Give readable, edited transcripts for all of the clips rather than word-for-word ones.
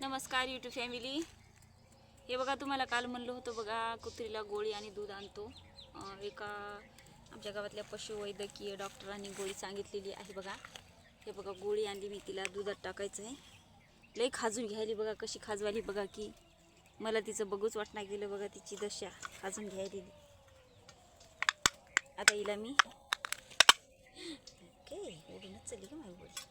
नमस्कार YouTube family. हे बघा, तुम्हाला काल म्हणलं होतं बघा, कुत्रीला गोळी आणि दूध आणतो. एका आमच्या गावातल्या पशुवैद्यकीय डॉक्टरांनी गोळी सांगितलेली आहे बघा. हे बघा, गोळी आणली मी, तिला दुधात टाकायचं आहे. लई खाजून घ्यायली बघा, कशी खाजवाली बघा, की मला तिचं बघूच वाटणार गेलं बघा, तिची दशा खाजून घ्यायली. आता हिला मी ओढूनच चली का माझी गोळी.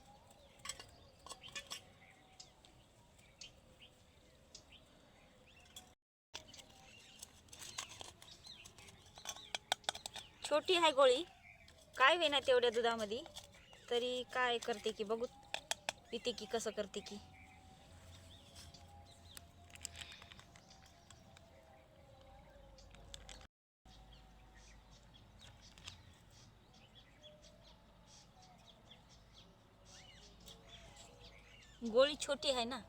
छोटी आहे गोळी, काय होईना तेवढ्या दुधामध्ये, तरी काय करते की बघू, पिते की कसं करते की. गोळी छोटी आहे ना,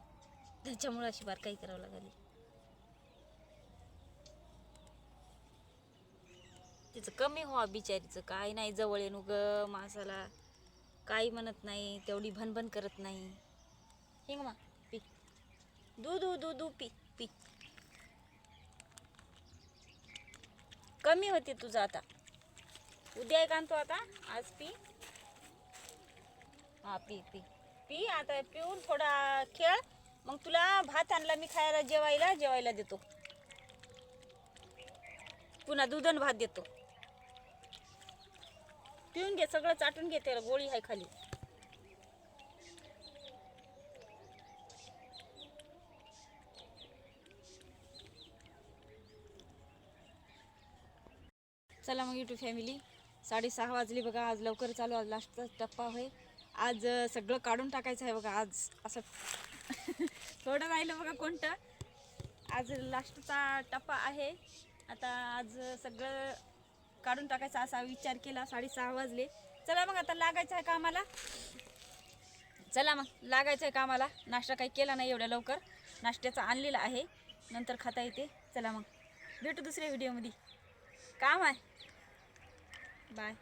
त्याच्यामुळे अशी बारकाई करावं लागली. तिचं कमी व्हा बिचारीचं, काय नाही, जवळ येणू ग माणसाला काही म्हणत नाही, तेवढी भनभन करत नाही. हिंग मा पी, दूध दूध दूध पी पी. कमी होते तुझं आता, उद्या एक आणतो आता, आज पी. हा पी पी पी. आता पिऊन थोडा खेळ, मग तुला भात आणला मी खायला, जेवायला देतो. पुन्हा दूध आणि भात देतो. पिऊन घे, सगळं चाटून घे, त्याला गोळी आहे खाली. चला मग यूट्यूब फॅमिली, 6:30 वाजले बघा. आज लवकर चालू, आज लास्टचा टप्पा होय. आज सगळं काढून टाकायचं आहे बघा. आज असं थोडं राहिलं बघा, कोणतं आज लास्टचा टप्पा आहे. आता आज सगळं काढून टाकायचं असा विचार केला. 6:30 वाजले. चला मग आता लागायचं आहे कामाला. चला मग लागायचं आहे कामाला. नाश्ता काही केला नाही एवढ्या लवकर, नाश्त्याचा आणलेला आहे, नंतर खाता येते. चला मग भेटू दुसऱ्या व्हिडिओमध्ये, काम आहे. बाय.